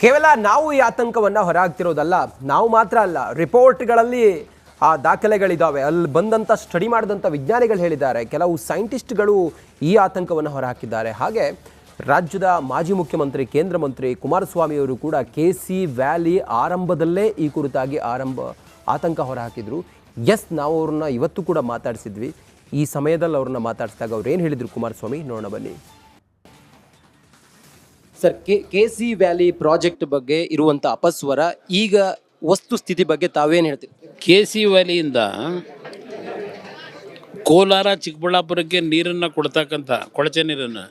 ಕೇವಲ ನಾವು ಈ ಆತಂಕವನ್ನು ಹೊರಹಾಕ್ತಿರೋದಲ್ಲ, ನಾವು ಮಾತ್ರ ಅಲ್ಲ, ರಿಪೋರ್ಟ್ಗಳಲ್ಲಿ ಆ ದಾಖಲೆಗಳಿದ್ದಾವೆ. ಅಲ್ಲಿ ಬಂದಂಥ ಸ್ಟಡಿ ಮಾಡಿದಂಥ ವಿಜ್ಞಾನಿಗಳು ಹೇಳಿದ್ದಾರೆ, ಕೆಲವು ಸೈಂಟಿಸ್ಟ್ಗಳು ಈ ಆತಂಕವನ್ನು ಹೊರಹಾಕಿದ್ದಾರೆ. ಹಾಗೆ ರಾಜ್ಯದ ಮಾಜಿ ಮುಖ್ಯಮಂತ್ರಿ, ಕೇಂದ್ರ ಮಂತ್ರಿ ಕುಮಾರಸ್ವಾಮಿ ಅವರು ಕೂಡ KC ವ್ಯಾಲಿ ಆರಂಭದಲ್ಲೇ ಈ ಕುರಿತಾಗಿ ಆತಂಕ ಹೊರಹಾಕಿದ್ರು. ನಾವು ಅವ್ರನ್ನ ಇವತ್ತು ಕೂಡ ಮಾತಾಡಿಸಿದ್ವಿ. ಈ ಸಮಯದಲ್ಲಿ ಅವ್ರನ್ನ ಮಾತಾಡಿಸಿದಾಗ ಅವ್ರು ಏನು ಹೇಳಿದ್ರು ಕುಮಾರಸ್ವಾಮಿ ನೋಡೋಣ ಬನ್ನಿ. ಸರ್, KC ವ್ಯಾಲಿ ಪ್ರಾಜೆಕ್ಟ್ ಬಗ್ಗೆ ಇರುವಂಥ ಅಪಸ್ವರ, ಈಗ ವಸ್ತುಸ್ಥಿತಿ ಬಗ್ಗೆ ತಾವೇನು ಹೇಳ್ತೀರಿ? KC ವ್ಯಾಲಿಯಿಂದ ಕೋಲಾರ ಚಿಕ್ಕಬಳ್ಳಾಪುರಕ್ಕೆ ನೀರನ್ನು ಕೊಡ್ತಕ್ಕಂಥ ಕೊಳಚೆ ನೀರನ್ನು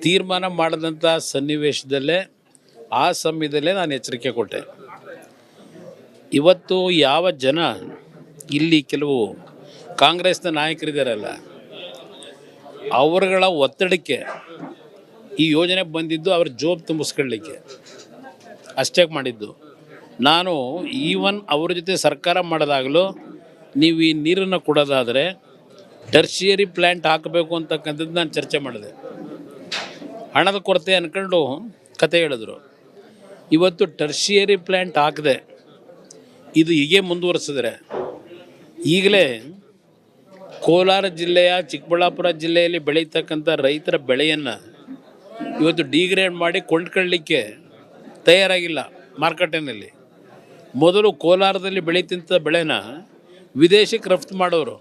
ತೀರ್ಮಾನ ಮಾಡಿದಂಥ ಸನ್ನಿವೇಶದಲ್ಲೇ ಆ ಸಮಯದಲ್ಲೇ ನಾನು ಎಚ್ಚರಿಕೆ ಕೊಟ್ಟೆ. ಇವತ್ತು ಯಾವ ಜನ ಇಲ್ಲಿ ಕೆಲವು ಕಾಂಗ್ರೆಸ್ನ ನಾಯಕರಿದ್ದಾರಲ್ಲ, ಅವರುಗಳ ಒತ್ತಡಕ್ಕೆ ಈ ಯೋಜನೆ ಬಂದಿದ್ದು ಅವ್ರ ಜೋಬ್ ತುಂಬಿಸ್ಕೊಳ್ಳಿಕ್ಕೆ ಅಷ್ಟೇ ಮಾಡಿದ್ದು. ನಾನು ಈವನ್ ಅವ್ರ ಜೊತೆ ಸರ್ಕಾರ ಮಾಡೋದಾಗಲೂ ನೀವು ಈ ನೀರನ್ನು ಕೊಡೋದಾದರೆ ಟರ್ಷಿಯರಿ ಪ್ಲ್ಯಾಂಟ್ ಹಾಕಬೇಕು ಅಂತಕ್ಕಂಥದ್ದು ನಾನು ಚರ್ಚೆ ಮಾಡಿದೆ. ಹಣದ ಕೊರತೆ ಅಂದ್ಕೊಂಡು ಕತೆ ಹೇಳಿದ್ರು. ಇವತ್ತು ಟರ್ಷಿಯರಿ ಪ್ಲ್ಯಾಂಟ್ ಹಾಕದೆ ಇದು ಹೀಗೆ ಮುಂದುವರಿಸಿದ್ರೆ ಈಗಲೇ ಕೋಲಾರ ಜಿಲ್ಲೆಯ ಚಿಕ್ಕಬಳ್ಳಾಪುರ ಜಿಲ್ಲೆಯಲ್ಲಿ ಬೆಳೀತಕ್ಕಂಥ ರೈತರ ಬೆಳೆಯನ್ನು ಇವತ್ತು ಡಿಗ್ರೇಡ್ ಮಾಡಿ ಕೊಂಡ್ಕೊಳ್ಳಿಕ್ಕೆ ತಯಾರಾಗಿಲ್ಲ ಮಾರ್ಕೆಟಿನಲ್ಲಿ. ಮೊದಲು ಕೋಲಾರದಲ್ಲಿ ಬೆಳೀತಿದ್ದ ಬೆಳೆನ ವಿದೇಶಕ್ಕೆ ರಫ್ತು ಮಾಡೋರು.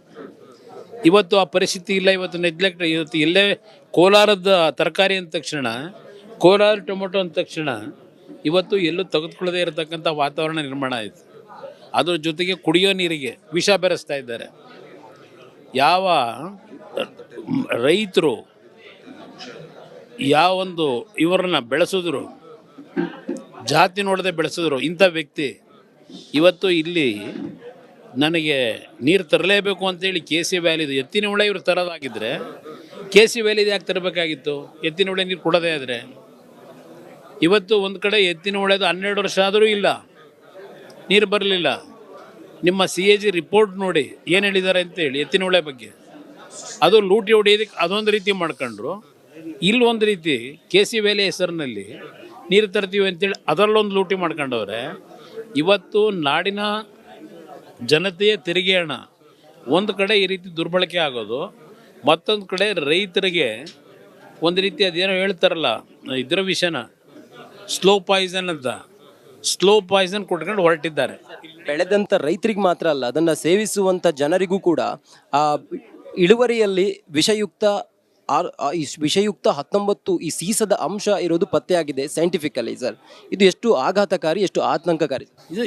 ಇವತ್ತು ಆ ಪರಿಸ್ಥಿತಿ ಇಲ್ಲ. ಇವತ್ತು ನೆಗ್ಲೆಕ್ಟ್. ಇವತ್ತು ಎಲ್ಲೇ ಕೋಲಾರದ ತರಕಾರಿ ಅಂದ ತಕ್ಷಣ, ಕೋಲಾರ ಟೊಮೊಟೊ ಅಂದ ತಕ್ಷಣ ಇವತ್ತು ಎಲ್ಲೂ ತೆಗೆದುಕೊಳ್ಳದೇ ಇರತಕ್ಕಂಥ ವಾತಾವರಣ ನಿರ್ಮಾಣ ಆಯಿತು. ಅದ್ರ ಜೊತೆಗೆ ಕುಡಿಯೋ ನೀರಿಗೆ ವಿಷ ಬೆರೆಸ್ತಾ ಇದ್ದಾರೆ. ಯಾವ ರೈತರು ಯಾವೊಂದು ಇವರನ್ನ ಬೆಳೆಸಿದ್ರು, ಜಾತಿ ನೋಡದೆ ಬೆಳೆಸಿದ್ರು ಇಂಥ ವ್ಯಕ್ತಿ ಇವತ್ತು ಇಲ್ಲಿ ನನಗೆ ನೀರು ತರಲೇಬೇಕು ಅಂತೇಳಿ KC ವ್ಯಾಲಿದು ಎತ್ತಿನ ಹೊಳೆ ಇವರು ತರೋದಾಗಿದ್ದರೆ KC ವ್ಯಾಲಿದು ಯಾಕೆ ತರಬೇಕಾಗಿತ್ತು? ಎತ್ತಿನ ಹೊಳೆ ನೀರು ಕೊಡೋದೇ ಆದರೆ ಇವತ್ತು ಒಂದು ಕಡೆ ಎತ್ತಿನ ಹೊಳೆದು 12 ವರ್ಷ ಆದರೂ ಇಲ್ಲ, ನೀರು ಬರಲಿಲ್ಲ. ನಿಮ್ಮ CAG ರಿಪೋರ್ಟ್ ನೋಡಿ ಏನು ಹೇಳಿದ್ದಾರೆ ಅಂತೇಳಿ ಎತ್ತಿನ ಹೊಳೆ ಬಗ್ಗೆ. ಅದು ಲೂಟಿ ಹೊಡೆಯೋದಕ್ಕೆ ಅದೊಂದು ರೀತಿ ಮಾಡ್ಕೊಂಡ್ರು. ಇಲ್ಲೊಂದು ರೀತಿ KC ವ್ಯಾಲಿ ಹೆಸರಿನಲ್ಲಿ ನೀರು ತರ್ತೀವಿ ಅಂತೇಳಿ ಅದರಲ್ಲೊಂದು ಲೂಟಿ ಮಾಡ್ಕೊಂಡವ್ರೆ. ಇವತ್ತು ನಾಡಿನ ಜನತೆಯ ತೆರಿಗೆ ಹಣ ಒಂದು ಕಡೆ ಈ ರೀತಿ ದುರ್ಬಳಕೆ ಆಗೋದು, ಮತ್ತೊಂದು ಕಡೆ ರೈತರಿಗೆ ಒಂದು ರೀತಿ ಅದೇನೋ ಹೇಳ್ತಾರಲ್ಲ ಇದರ ವಿಷಯನ ಸ್ಲೋ ಪಾಯ್ಸನ್ ಅಂತ, ಸ್ಲೋ ಪಾಯ್ಸನ್ ಕೊಟ್ಕೊಂಡು ಹೊರಟಿದ್ದಾರೆ. ಬೆಳೆದಂಥ ರೈತರಿಗೆ ಮಾತ್ರ ಅಲ್ಲ, ಅದನ್ನು ಸೇವಿಸುವಂಥ ಜನರಿಗೂ ಕೂಡ ಆ ಇಳುವರಿಯಲ್ಲಿ ವಿಷಯುಕ್ತ 19 ಈ ಸೀಸದ ಅಂಶ ಇರೋದು ಪತ್ತೆಯಾಗಿದೆ ಸೈಂಟಿಫಿಕಲಿ. ಸರ್, ಇದು ಎಷ್ಟು ಆಘಾತಕಾರಿ, ಎಷ್ಟು ಆತಂಕಕಾರಿ?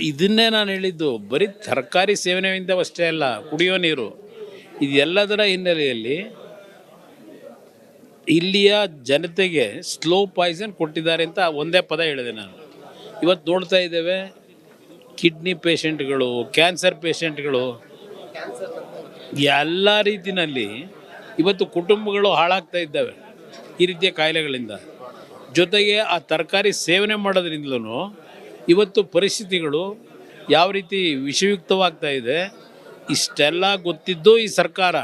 ಇದನ್ನೇ ನಾನು ಹೇಳಿದ್ದು. ಬರೀ ತರಕಾರಿ ಸೇವನೆಯಿಂದ ಅಷ್ಟೇ ಅಲ್ಲ, ಕುಡಿಯೋ ನೀರು, ಇದು ಎಲ್ಲದರ ಹಿನ್ನೆಲೆಯಲ್ಲಿ ಇಲ್ಲಿಯ ಜನತೆಗೆ ಸ್ಲೋ ಪಾಯ್ಸನ್ ಕೊಟ್ಟಿದ್ದಾರೆ ಅಂತ ಒಂದೇ ಪದ ಹೇಳಿದೆ ನಾನು. ಇವತ್ತು ನೋಡ್ತಾ ಇದ್ದೇವೆ, ಕಿಡ್ನಿ ಪೇಷಂಟ್ಗಳು, ಕ್ಯಾನ್ಸರ್ ಪೇಷಂಟ್ಗಳು, ಎಲ್ಲ ರೀತಿಯಲ್ಲಿ ಇವತ್ತು ಕುಟುಂಬಗಳು ಹಾಳಾಗ್ತಾ ಇದ್ದಾವೆ ಈ ರೀತಿಯ ಕಾಯಿಲೆಗಳಿಂದ. ಜೊತೆಗೆ ಆ ತರಕಾರಿ ಸೇವನೆ ಮಾಡೋದ್ರಿಂದಲೂ ಇವತ್ತು ಪರಿಸ್ಥಿತಿಗಳು ಯಾವ ರೀತಿ ವಿಷಯುಕ್ತವಾಗ್ತಾ ಇದೆ, ಇಷ್ಟೆಲ್ಲ ಗೊತ್ತಿದ್ದು ಈ ಸರ್ಕಾರ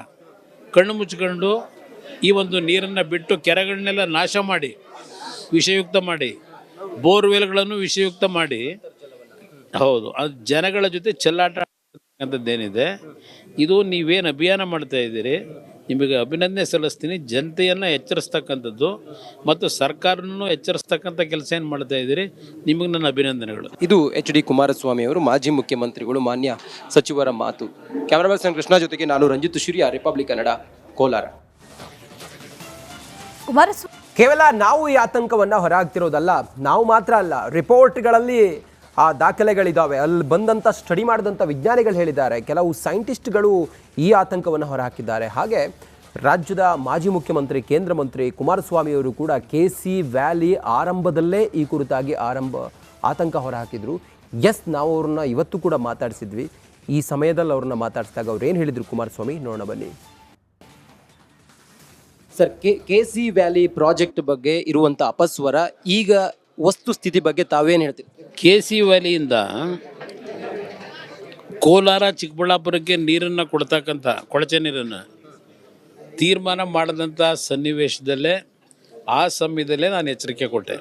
ಕಣ್ಣು ಮುಚ್ಕೊಂಡು ಈ ಒಂದು ನೀರನ್ನು ಬಿಟ್ಟು ಕೆರೆಗಳನ್ನೆಲ್ಲ ನಾಶ ಮಾಡಿ, ವಿಷಯುಕ್ತ ಮಾಡಿ, ಬೋರ್ವೆಲ್ಗಳನ್ನು ವಿಷಯುಕ್ತ ಮಾಡಿ, ಹೌದು, ಅದು ಜನಗಳ ಜೊತೆ ಚೆಲ್ಲಾಟ ಅಂತದ್ದೇನಿದೆ, ಇದು ನೀವೇನು ಅಭಿಯಾನ ಮಾಡ್ತಾ ಇದ್ದೀರಿ, ನಿಮಗೆ ಅಭಿನಂದನೆ ಸಲ್ಲಿಸ್ತೀನಿ. ಜನತೆಯನ್ನು ಎಚ್ಚರಿಸ್ತಕ್ಕಂಥದ್ದು ಮತ್ತು ಸರ್ಕಾರನೂ ಎಚ್ಚರಿಸ್ತಕ್ಕಂಥ ಕೆಲಸ ಏನು ಮಾಡ್ತಾ ಇದ್ದೀರಿ, ನಿಮಗೆ ನನ್ನ ಅಭಿನಂದನೆಗಳು. ಇದು HD ಕುಮಾರಸ್ವಾಮಿ ಅವರು, ಮಾಜಿ ಮುಖ್ಯಮಂತ್ರಿಗಳು, ಮಾನ್ಯ ಸಚಿವರ ಮಾತು. ಕ್ಯಾಮರಾ ಪರ್ಸನ್ ಕೃಷ್ಣ ಜೊತೆಗೆ ನಾನು ರಂಜಿತ್ ಶಿರಿಯಾ, ರಿಪಬ್ಲಿಕ್ ಕನ್ನಡ, ಕೋಲಾರ. ಕೇವಲ ನಾವು ಈ ಆತಂಕವನ್ನು ಹೊರಹಾಕ್ತಿರೋದಲ್ಲ, ನಾವು ಮಾತ್ರ ಅಲ್ಲ, ರಿಪೋರ್ಟ್ಗಳಲ್ಲಿ ಆ ದಾಖಲೆಗಳಿದ್ದಾವೆ. ಅಲ್ಲಿ ಬಂದಂಥ ಸ್ಟಡಿ ಮಾಡಿದಂಥ ವಿಜ್ಞಾನಿಗಳು ಹೇಳಿದ್ದಾರೆ, ಕೆಲವು ಸೈಂಟಿಸ್ಟ್ಗಳು ಈ ಆತಂಕವನ್ನು ಹೊರಹಾಕಿದ್ದಾರೆ. ಹಾಗೆ ರಾಜ್ಯದ ಮಾಜಿ ಮುಖ್ಯಮಂತ್ರಿ, ಕೇಂದ್ರ ಮಂತ್ರಿ ಕುಮಾರಸ್ವಾಮಿ ಅವರು ಕೂಡ KC ವ್ಯಾಲಿ ಆರಂಭದಲ್ಲೇ ಈ ಕುರಿತಾಗಿ ಆತಂಕ ಹೊರಹಾಕಿದ್ರು. ನಾವು ಅವ್ರನ್ನ ಇವತ್ತು ಕೂಡ ಮಾತಾಡಿಸಿದ್ವಿ. ಈ ಸಮಯದಲ್ಲಿ ಅವ್ರನ್ನ ಮಾತಾಡಿಸಿದಾಗ ಅವ್ರು ಏನು ಹೇಳಿದ್ರು ಕುಮಾರಸ್ವಾಮಿ ನೋಡೋಣ ಬನ್ನಿ. ಸರ್, KC ವ್ಯಾಲಿ ಪ್ರಾಜೆಕ್ಟ್ ಬಗ್ಗೆ ಇರುವಂಥ ಅಪಸ್ವರ, ಈಗ ವಸ್ತುಸ್ಥಿತಿ ಬಗ್ಗೆ ತಾವೇನು ಹೇಳ್ತೀರಿ? KC ವ್ಯಾಲಿಯಿಂದ ಕೋಲಾರ ಚಿಕ್ಕಬಳ್ಳಾಪುರಕ್ಕೆ ನೀರನ್ನು ಕೊಡ್ತಕ್ಕಂಥ ಕೊಳಚೆ ನೀರನ್ನು ತೀರ್ಮಾನ ಮಾಡಿದಂಥ ಸನ್ನಿವೇಶದಲ್ಲೇ ಆ ಸಮಯದಲ್ಲೇ ನಾನು ಎಚ್ಚರಿಕೆ ಕೊಟ್ಟೆ.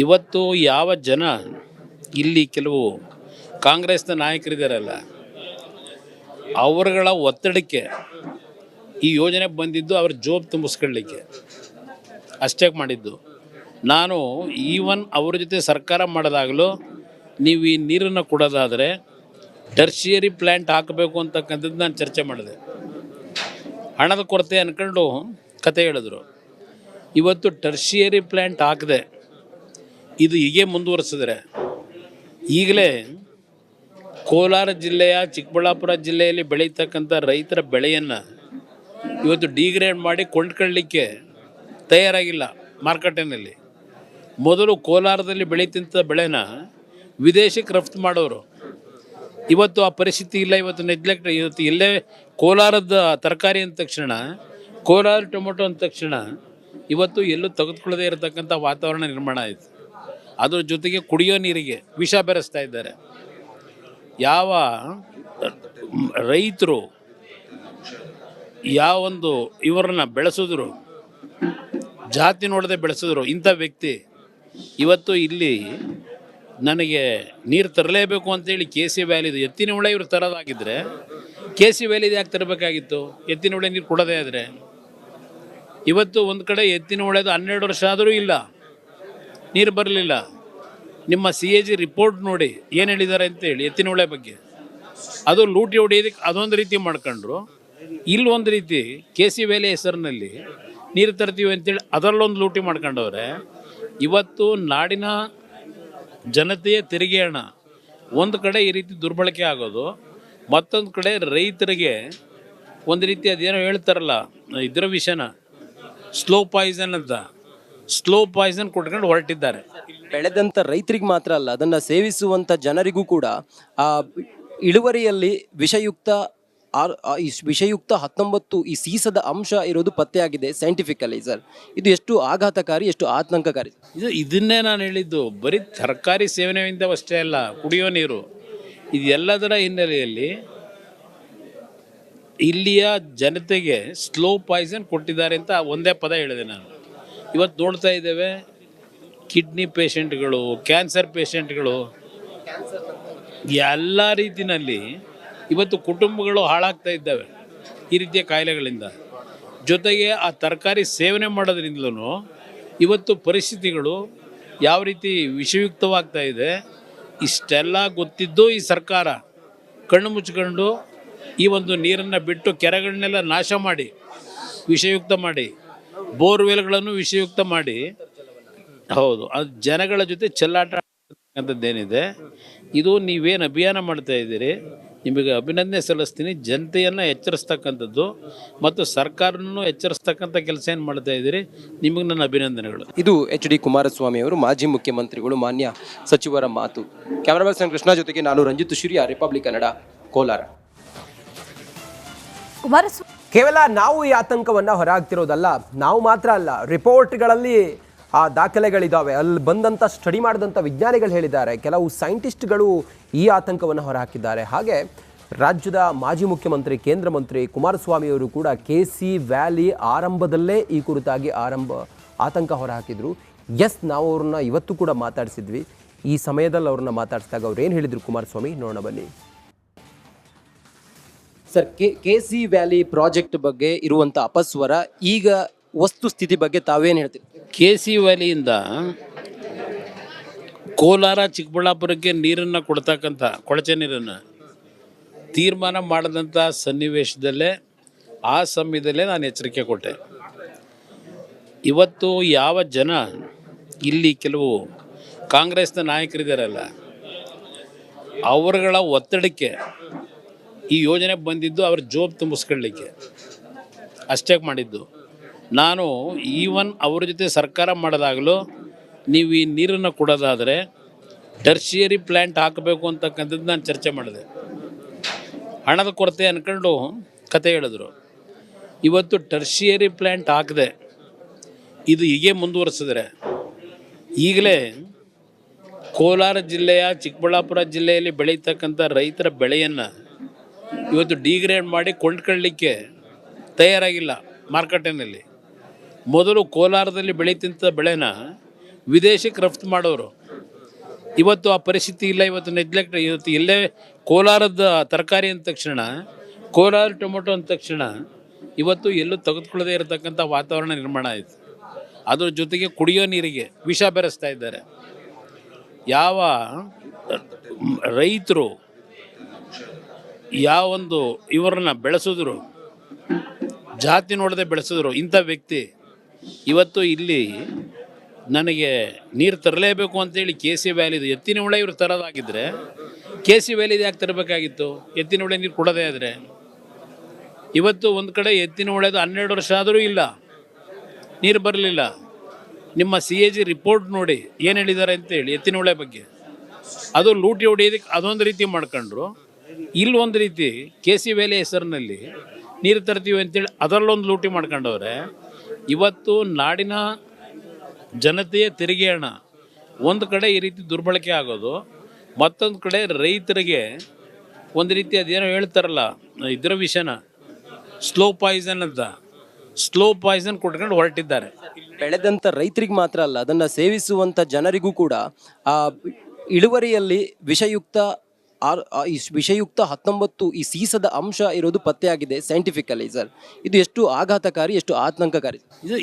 ಇವತ್ತು ಯಾವ ಜನ ಇಲ್ಲಿ ಕೆಲವು ಕಾಂಗ್ರೆಸ್ನ ನಾಯಕರಿದ್ದಾರಲ್ಲ ಅವರುಗಳ ಒತ್ತಡಕ್ಕೆ ಈ ಯೋಜನೆ ಬಂದಿದ್ದು ಅವ್ರ ಜೋಬ್ ತುಂಬಿಸ್ಕೊಳ್ಳಿಕ್ಕೆ ಅಷ್ಟೇ ಮಾಡಿದ್ದು. ನಾನು ಈವನ್ ಅವ್ರ ಜೊತೆ ಸರ್ಕಾರ ಮಾಡೋದಾಗಲೂ ನೀವು ಈ ನೀರನ್ನು ಕೊಡೋದಾದರೆ ಟರ್ಷಿಯರಿ ಪ್ಲ್ಯಾಂಟ್ ಹಾಕಬೇಕು ಅಂತಕ್ಕಂಥದ್ದು ನಾನು ಚರ್ಚೆ ಮಾಡಿದೆ. ಹಣದ ಕೊರತೆ ಅಂದ್ಕೊಂಡು ಕತೆ ಹೇಳಿದ್ರು. ಇವತ್ತು ಟರ್ಷಿಯರಿ ಪ್ಲ್ಯಾಂಟ್ ಹಾಕದೆ ಇದು ಹೀಗೆ ಮುಂದುವರಿಸಿದ್ರೆ ಈಗಲೇ ಕೋಲಾರ ಜಿಲ್ಲೆಯ ಚಿಕ್ಕಬಳ್ಳಾಪುರ ಜಿಲ್ಲೆಯಲ್ಲಿ ಬೆಳೀತಕ್ಕಂಥ ರೈತರ ಬೆಳೆಯನ್ನು ಇವತ್ತು ಡಿಗ್ರೇಡ್ ಮಾಡಿ ಕೊಂಡ್ಕೊಳ್ಳಿಕ್ಕೆ ತಯಾರಾಗಿಲ್ಲ ಮಾರ್ಕೆಟಿನಲ್ಲಿ. ಮೊದಲು ಕೋಲಾರದಲ್ಲಿ ಬೆಳೀತಿದ್ದ ಬೆಳೆನ ವಿದೇಶಕ್ಕೆ ರಫ್ತು ಮಾಡೋರು. ಇವತ್ತು ಆ ಪರಿಸ್ಥಿತಿ ಇಲ್ಲ. ಇವತ್ತು ನೆಗ್ಲೆಕ್ಟ್. ಇವತ್ತು ಎಲ್ಲೇ ಕೋಲಾರದ ತರಕಾರಿ ಅಂದ ತಕ್ಷಣ, ಕೋಲಾರ ಟೊಮೊಟೊ ಅಂದ ತಕ್ಷಣ ಇವತ್ತು ಎಲ್ಲೂ ತೆಗೆದುಕೊಳ್ಳದೇ ಇರತಕ್ಕಂಥ ವಾತಾವರಣ ನಿರ್ಮಾಣ ಆಯಿತು. ಅದ್ರ ಜೊತೆಗೆ ಕುಡಿಯೋ ನೀರಿಗೆ ವಿಷ ಬೆರೆಸ್ತಾ ಇದ್ದಾರೆ. ಯಾವ ರೈತರು ಯಾವೊಂದು ಇವರನ್ನ ಬೆಳೆಸಿದ್ರು, ಜಾತಿ ನೋಡದೆ ಬೆಳೆಸಿದ್ರು ಇಂಥ ವ್ಯಕ್ತಿ ಇವತ್ತು ಇಲ್ಲಿ ನನಗೆ ನೀರು ತರಲೇಬೇಕು ಅಂತೇಳಿ ಕೆ ಸಿ ವ್ಯಾಲಿದು ಎತ್ತಿನ ಹೊಳೆ ಇವರು ತರೋದಾಗಿದ್ದರೆ ಕೆ ಸಿ ವ್ಯಾಲಿದು ಯಾಕೆ ತರಬೇಕಾಗಿತ್ತು? ಎತ್ತಿನ ಹೊಳೆ ನೀರು ಕೊಡೋದೇ ಆದರೆ ಇವತ್ತು ಒಂದು ಕಡೆ ಎತ್ತಿನ ಹೊಳೆದು 12 ವರ್ಷ ಆದರೂ ಇಲ್ಲ, ನೀರು ಬರಲಿಲ್ಲ. ನಿಮ್ಮ CAG ರಿಪೋರ್ಟ್ ನೋಡಿ ಏನು ಹೇಳಿದ್ದಾರೆ ಅಂತೇಳಿ ಎತ್ತಿನ ಹೊಳೆ ಬಗ್ಗೆ. ಅದು ಲೂಟಿ ಹೊಡೆಯೋದಕ್ಕೆ ಅದೊಂದು ರೀತಿ ಮಾಡ್ಕೊಂಡ್ರು. ಇಲ್ಲೊಂದು ರೀತಿ ಕೆ ಸಿ ವ್ಯಾಲಿ ಹೆಸರಿನಲ್ಲಿ ನೀರು ತರ್ತೀವಿ ಅಂತೇಳಿ ಅದರಲ್ಲೊಂದು ಲೂಟಿ ಮಾಡ್ಕೊಂಡವ್ರೆ. ಇವತ್ತು ನಾಡಿನ ಜನತೆಯ ತೆರಿಗೆ ಹಣ ಒಂದು ಕಡೆ ಈ ರೀತಿ ದುರ್ಬಳಕೆ ಆಗೋದು, ಮತ್ತೊಂದು ಕಡೆ ರೈತರಿಗೆ ಒಂದು ರೀತಿ ಅದೇನೋ ಹೇಳ್ತಾರಲ್ಲ ಇದರ ವಿಷಯನ ಸ್ಲೋ ಪಾಯ್ಸನ್ ಅಂತ, ಸ್ಲೋ ಪಾಯ್ಸನ್ ಕೊಟ್ಕೊಂಡು ಹೊರಟಿದ್ದಾರೆ. ಬೆಳೆದಂಥ ರೈತರಿಗೆ ಮಾತ್ರ ಅಲ್ಲ, ಅದನ್ನು ಸೇವಿಸುವಂಥ ಜನರಿಗೂ ಕೂಡ ಆ ಇಳುವರಿಯಲ್ಲಿ ವಿಷಯುಕ್ತ 19 ಈ ಸೀಸದ ಅಂಶ ಇರೋದು ಪತ್ತೆಯಾಗಿದೆ ಸೈಂಟಿಫಿಕಲಿ. ಸರ್, ಇದು ಎಷ್ಟು ಆಘಾತಕಾರಿ, ಎಷ್ಟು ಆತಂಕಕಾರಿ? ಇದನ್ನೇ ನಾನು ಹೇಳಿದ್ದು. ಬರೀ ತರಕಾರಿ ಸೇವನೆಯಿಂದ ಅಷ್ಟೇ ಅಲ್ಲ, ಕುಡಿಯೋ ನೀರು, ಇದು ಎಲ್ಲದರ ಹಿನ್ನೆಲೆಯಲ್ಲಿ ಇಲ್ಲಿಯ ಜನತೆಗೆ ಸ್ಲೋ ಪಾಯ್ಸನ್ ಕೊಟ್ಟಿದ್ದಾರೆ ಅಂತ ಒಂದೇ ಪದ ಹೇಳಿದೆ ನಾನು. ಇವತ್ತು ನೋಡ್ತಾ ಇದ್ದೇವೆ ಕಿಡ್ನಿ ಪೇಷಂಟ್ಗಳು, ಕ್ಯಾನ್ಸರ್ ಪೇಷಂಟ್ಗಳು, ಎಲ್ಲ ರೀತಿಯಲ್ಲಿ ಇವತ್ತು ಕುಟುಂಬಗಳು ಹಾಳಾಗ್ತಾ ಇದ್ದಾವೆ ಈ ರೀತಿಯ ಕಾಯಿಲೆಗಳಿಂದ. ಜೊತೆಗೆ ಆ ತರಕಾರಿ ಸೇವನೆ ಮಾಡೋದ್ರಿಂದಲೂ ಇವತ್ತು ಪರಿಸ್ಥಿತಿಗಳು ಯಾವ ರೀತಿ ವಿಷಯುಕ್ತವಾಗ್ತಾ ಇದೆ. ಇಷ್ಟೆಲ್ಲ ಗೊತ್ತಿದ್ದು ಈ ಸರ್ಕಾರ ಕಣ್ಣು ಮುಚ್ಕೊಂಡು ಈ ಒಂದು ನೀರನ್ನು ಬಿಟ್ಟು ಕೆರೆಗಳನ್ನೆಲ್ಲ ನಾಶ ಮಾಡಿ, ವಿಷಯುಕ್ತ ಮಾಡಿ, ಬೋರ್ವೆಲ್ಗಳನ್ನು ವಿಷಯುಕ್ತ ಮಾಡಿ, ಹೌದು, ಅದು ಜನಗಳ ಜೊತೆ ಚೆಲ್ಲಾಟ ಅಂತದ್ದೇನಿದೆ. ಇದು ನೀವೇನು ಅಭಿಯಾನ ಮಾಡ್ತಾ ಇದ್ದೀರಿ, ನಿಮಗೆ ಅಭಿನಂದನೆ ಸಲ್ಲಿಸ್ತೀನಿ. ಜನತೆಯನ್ನು ಎಚ್ಚರಿಸ್ತಕ್ಕಂಥದ್ದು ಮತ್ತು ಸರ್ಕಾರನೂ ಎಚ್ಚರಿಸ್ತಕ್ಕಂಥ ಕೆಲಸ ಏನು ಮಾಡ್ತಾ ಇದ್ದೀರಿ, ನಿಮಗೆ ನನ್ನ ಅಭಿನಂದನೆಗಳು. ಇದು HD ಕುಮಾರಸ್ವಾಮಿ ಅವರು, ಮಾಜಿ ಮುಖ್ಯಮಂತ್ರಿಗಳು, ಮಾನ್ಯ ಸಚಿವರ ಮಾತು. ಕ್ಯಾಮರಾ ಪರ್ಸನ್ ಕೃಷ್ಣ ಜೊತೆಗೆ ನಾನು ರಂಜಿತ್ ಶಿರಿಯಾ, ರಿಪಬ್ಲಿಕ್ ಕನ್ನಡ, ಕೋಲಾರ. ಕೇವಲ ನಾವು ಈ ಆತಂಕವನ್ನ ಹೊರಹಾಕ್ತಿರೋದಲ್ಲ, ನಾವು ಮಾತ್ರ ಅಲ್ಲ, ರಿಪೋರ್ಟ್ಗಳಲ್ಲಿ ಆ ದಾಖಲೆಗಳಿದ್ದಾವೆ. ಅಲ್ಲಿ ಬಂದಂಥ ಸ್ಟಡಿ ಮಾಡಿದಂಥ ವಿಜ್ಞಾನಿಗಳು ಹೇಳಿದ್ದಾರೆ, ಕೆಲವು ಸೈಂಟಿಸ್ಟ್ಗಳು ಈ ಆತಂಕವನ್ನು ಹೊರಹಾಕಿದ್ದಾರೆ. ಹಾಗೆ ರಾಜ್ಯದ ಮಾಜಿ ಮುಖ್ಯಮಂತ್ರಿ, ಕೇಂದ್ರ ಮಂತ್ರಿ ಕುಮಾರಸ್ವಾಮಿಯವರು ಕೂಡ KC ವ್ಯಾಲಿ ಆರಂಭದಲ್ಲೇ ಈ ಕುರಿತಾಗಿ ಆತಂಕ ಹೊರಹಾಕಿದ್ರು. ನಾವು ಅವ್ರನ್ನ ಇವತ್ತು ಕೂಡ ಮಾತಾಡಿಸಿದ್ವಿ. ಈ ಸಮಯದಲ್ಲಿ ಅವ್ರನ್ನ ಮಾತಾಡಿಸಿದಾಗ ಅವ್ರು ಏನು ಹೇಳಿದ್ರು ಕುಮಾರಸ್ವಾಮಿ, ನೋಡೋಣ ಬನ್ನಿ. ಸರ್, KC ವ್ಯಾಲಿ ಪ್ರಾಜೆಕ್ಟ್ ಬಗ್ಗೆ ಇರುವಂಥ ಅಪಸ್ವರ, ಈಗ ವಸ್ತುಸ್ಥಿತಿ ಬಗ್ಗೆ ತಾವೇನು ಹೇಳ್ತೀರಿ? KC ವ್ಯಾಲಿಯಿಂದ ಕೋಲಾರ ಚಿಕ್ಕಬಳ್ಳಾಪುರಕ್ಕೆ ನೀರನ್ನು ಕೊಡ್ತಕ್ಕಂಥ ಕೊಳಚೆ ನೀರನ್ನು ತೀರ್ಮಾನ ಮಾಡಿದಂಥ ಸನ್ನಿವೇಶದಲ್ಲೇ ಆ ಸಮಯದಲ್ಲೇ ನಾನು ಎಚ್ಚರಿಕೆ ಕೊಟ್ಟೆ. ಇವತ್ತು ಯಾವ ಜನ ಇಲ್ಲಿ ಕೆಲವು ಕಾಂಗ್ರೆಸ್ನ ನಾಯಕರಿದ್ದಾರಲ್ಲ ಅವರುಗಳ ಒತ್ತಡಕ್ಕೆ ಈ ಯೋಜನೆ ಬಂದಿದ್ದು ಅವ್ರ ಜೋಬ್ ತುಂಬಿಸ್ಕೊಳ್ಳಿಕ್ಕೆ ಅಷ್ಟೇ ಮಾಡಿದ್ದು. ನಾನು ಈವನ್ ಅವ್ರ ಜೊತೆ ಸರ್ಕಾರ ಮಾಡೋದಾಗಲೂ ನೀವು ಈ ನೀರನ್ನು ಕೊಡೋದಾದರೆ ಟರ್ಷಿಯರಿ ಪ್ಲ್ಯಾಂಟ್ ಹಾಕಬೇಕು ಅಂತಕ್ಕಂಥದ್ದು ನಾನು ಚರ್ಚೆ ಮಾಡಿದೆ. ಹಣದ ಕೊರತೆ ಅಂದ್ಕೊಂಡು ಕತೆ ಹೇಳಿದ್ರು. ಇವತ್ತು ಟರ್ಷಿಯರಿ ಪ್ಲ್ಯಾಂಟ್ ಹಾಕದೆ ಇದು ಹೀಗೆ ಮುಂದುವರಿಸಿದ್ರೆ ಈಗಲೇ ಕೋಲಾರ ಜಿಲ್ಲೆಯ ಚಿಕ್ಕಬಳ್ಳಾಪುರ ಜಿಲ್ಲೆಯಲ್ಲಿ ಬೆಳೀತಕ್ಕಂಥ ರೈತರ ಬೆಳೆಯನ್ನು ಇವತ್ತು ಡಿಗ್ರೇಡ್ ಮಾಡಿ ಕೊಂಡ್ಕೊಳ್ಳಿಕ್ಕೆ ತಯಾರಾಗಿಲ್ಲ ಮಾರ್ಕೆಟಿನಲ್ಲಿ. ಮೊದಲು ಕೋಲಾರದಲ್ಲಿ ಬೆಳೀತಿದ್ದ ಬೆಳೆನ ವಿದೇಶಕ್ಕೆ ರಫ್ತು ಮಾಡೋರು. ಇವತ್ತು ಆ ಪರಿಸ್ಥಿತಿ ಇಲ್ಲ. ಇವತ್ತು ನೆಗ್ಲೆಕ್ಟ್. ಇವತ್ತು ಎಲ್ಲೇ ಕೋಲಾರದ ತರಕಾರಿ ಅಂದ ತಕ್ಷಣ, ಕೋಲಾರ ಟೊಮೊಟೊ ಅಂದ ತಕ್ಷಣ ಇವತ್ತು ಎಲ್ಲೂ ತೆಗೆದುಕೊಳ್ಳದೇ ಇರತಕ್ಕಂಥ ವಾತಾವರಣ ನಿರ್ಮಾಣ ಆಯಿತು. ಅದ್ರ ಜೊತೆಗೆ ಕುಡಿಯೋ ನೀರಿಗೆ ವಿಷ ಬೆರೆಸ್ತಾ ಇದ್ದಾರೆ. ಯಾವ ರೈತರು ಯಾವೊಂದು ಇವರನ್ನ ಬೆಳೆಸಿದ್ರು, ಜಾತಿ ನೋಡದೆ ಬೆಳೆಸಿದ್ರು ಇಂಥ ವ್ಯಕ್ತಿ ಇವತ್ತು ಇಲ್ಲಿ ನನಗೆ ನೀರು ತರಲೇಬೇಕು ಅಂತೇಳಿ ಕೆ ಸಿ ವ್ಯಾಲಿದು ಎತ್ತಿನ ಹೊಳೆ ಇವರು ತರೋದಾಗಿದ್ದರೆ ಕೆ ಸಿ ವ್ಯಾಲಿದು ಯಾಕೆ ತರಬೇಕಾಗಿತ್ತು? ಎತ್ತಿನ ಹೊಳೆ ನೀರು ಕೊಡೋದೇ ಆದರೆ. ಇವತ್ತು ಒಂದು ಕಡೆ ಎತ್ತಿನ ಹೊಳೆದು 12 ವರ್ಷ ಆದರೂ ಇಲ್ಲ, ನೀರು ಬರಲಿಲ್ಲ. ನಿಮ್ಮ CAG ರಿಪೋರ್ಟ್ ನೋಡಿ ಏನು ಹೇಳಿದ್ದಾರೆ ಅಂತೇಳಿ ಎತ್ತಿನ ಹೊಳೆ ಬಗ್ಗೆ. ಅದು ಲೂಟಿ ಹೊಡೆಯೋದಕ್ಕೆ ಅದೊಂದು ರೀತಿ ಮಾಡ್ಕೊಂಡ್ರು. ಇಲ್ಲೊಂದು ರೀತಿ ಕೆ ಸಿ ವ್ಯಾಲಿ ಹೆಸರಿನಲ್ಲಿ ನೀರು ತರ್ತೀವಿ ಅಂತೇಳಿ ಅದರಲ್ಲೊಂದು ಲೂಟಿ ಮಾಡ್ಕೊಂಡವ್ರೆ. ಇವತ್ತು ನಾಡಿನ ಜನತೆಯ ತೆರಿಗೆ ಹಣ ಒಂದು ಕಡೆ ಈ ರೀತಿ ದುರ್ಬಳಕೆ ಆಗೋದು, ಮತ್ತೊಂದು ಕಡೆ ರೈತರಿಗೆ ಒಂದು ರೀತಿ ಅದೇನೋ ಹೇಳ್ತಾರಲ್ಲ ಇದರ ವಿಷಯನ ಸ್ಲೋ ಪಾಯ್ಸನ್ ಅಂತ, ಸ್ಲೋ ಪಾಯ್ಸನ್ ಕೊಟ್ಕೊಂಡು ಹೊರಟಿದ್ದಾರೆ. ಬೆಳೆದಂಥ ರೈತರಿಗೆ ಮಾತ್ರ ಅಲ್ಲ, ಅದನ್ನು ಸೇವಿಸುವಂಥ ಜನರಿಗೂ ಕೂಡ ಆ ಇಳುವರಿಯಲ್ಲಿ ವಿಷಯುಕ್ತ 19 ಈ ಸೀಸದ ಅಂಶ ಇರೋದು ಪತ್ತೆಯಾಗಿದೆ ಸೈಂಟಿಫಿಕಲಿ. ಸರ್, ಇದು ಎಷ್ಟು ಆಘಾತಕಾರಿ, ಎಷ್ಟು ಆತಂಕಕಾರಿ?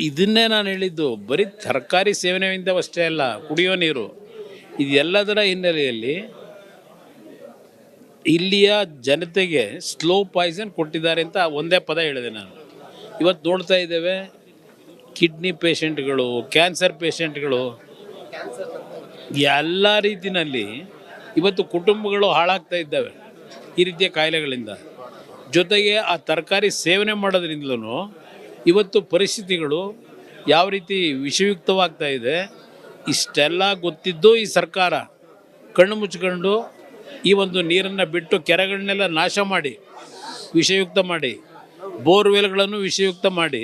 ಇದನ್ನೇ ನಾನು ಹೇಳಿದ್ದು. ಬರೀ ತರಕಾರಿ ಸೇವನೆಯಿಂದ ಅಷ್ಟೇ ಅಲ್ಲ, ಕುಡಿಯೋ ನೀರು, ಇದೆಲ್ಲದರ ಹಿನ್ನೆಲೆಯಲ್ಲಿ ಇಲ್ಲಿಯ ಜನತೆಗೆ ಸ್ಲೋ ಪಾಯ್ಸನ್ ಕೊಟ್ಟಿದ್ದಾರೆ ಅಂತ ಒಂದೇ ಪದ ಹೇಳಿದೆ ನಾನು. ಇವತ್ತು ನೋಡ್ತಾ ಇದ್ದೇವೆ, ಕಿಡ್ನಿ ಪೇಷಂಟ್ಗಳು, ಕ್ಯಾನ್ಸರ್ ಪೇಷಂಟ್ಗಳು, ಎಲ್ಲ ರೀತಿಯಲ್ಲಿ ಇವತ್ತು ಕುಟುಂಬಗಳು ಹಾಳಾಗ್ತಾ ಇದ್ದಾವೆ ಈ ರೀತಿಯ ಕಾಯಿಲೆಗಳಿಂದ. ಜೊತೆಗೆ ಆ ತರಕಾರಿ ಸೇವನೆ ಮಾಡೋದ್ರಿಂದಲೂ ಇವತ್ತು ಪರಿಸ್ಥಿತಿಗಳು ಯಾವ ರೀತಿ ವಿಷಯುಕ್ತವಾಗ್ತಾ ಇದೆ. ಇಷ್ಟೆಲ್ಲ ಗೊತ್ತಿದ್ದು ಈ ಸರ್ಕಾರ ಕಣ್ಣು ಮುಚ್ಕೊಂಡು ಈ ಒಂದು ನೀರನ್ನು ಬಿಟ್ಟು ಕೆರೆಗಳನ್ನೆಲ್ಲ ನಾಶ ಮಾಡಿ, ವಿಷಯುಕ್ತ ಮಾಡಿ, ಬೋರ್ವೆಲ್ಗಳನ್ನು ವಿಷಯುಕ್ತ ಮಾಡಿ,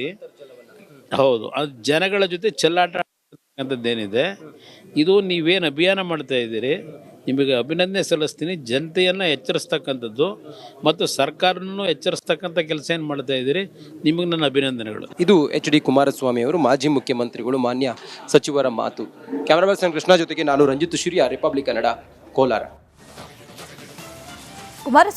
ಹೌದು, ಅದು ಜನಗಳ ಜೊತೆ ಚೆಲ್ಲಾಟ ಅಂತದ್ದೇನಿದೆ. ಇದು ನೀವೇನು ಅಭಿಯಾನ ಮಾಡ್ತಾ ಇದ್ದೀರಿ, ನಿಮಗೆ ಅಭಿನಂದನೆ ಸಲ್ಲಿಸ್ತೀನಿ. ಜನತೆಯನ್ನು ಎಚ್ಚರಿಸ್ತಕ್ಕಂಥದ್ದು ಮತ್ತು ಸರ್ಕಾರನೂ ಎಚ್ಚರಿಸ್ತಕ್ಕಂಥ ಕೆಲಸ ಏನು ಮಾಡ್ತಾ ಇದ್ದೀರಿ, ನಿಮಗೆ ನನ್ನ ಅಭಿನಂದನೆಗಳು. ಇದು HD ಕುಮಾರಸ್ವಾಮಿ ಅವರು, ಮಾಜಿ ಮುಖ್ಯಮಂತ್ರಿಗಳು, ಮಾನ್ಯ ಸಚಿವರ ಮಾತು. ಕ್ಯಾಮರಾ ಪರ್ಸನ್ ಕೃಷ್ಣ ಜೊತೆಗೆ ನಾನು ರಂಜಿತ್ ಶಿರಿಯ, ರಿಪಬ್ಲಿಕ್ ಕನ್ನಡ, ಕೋಲಾರ.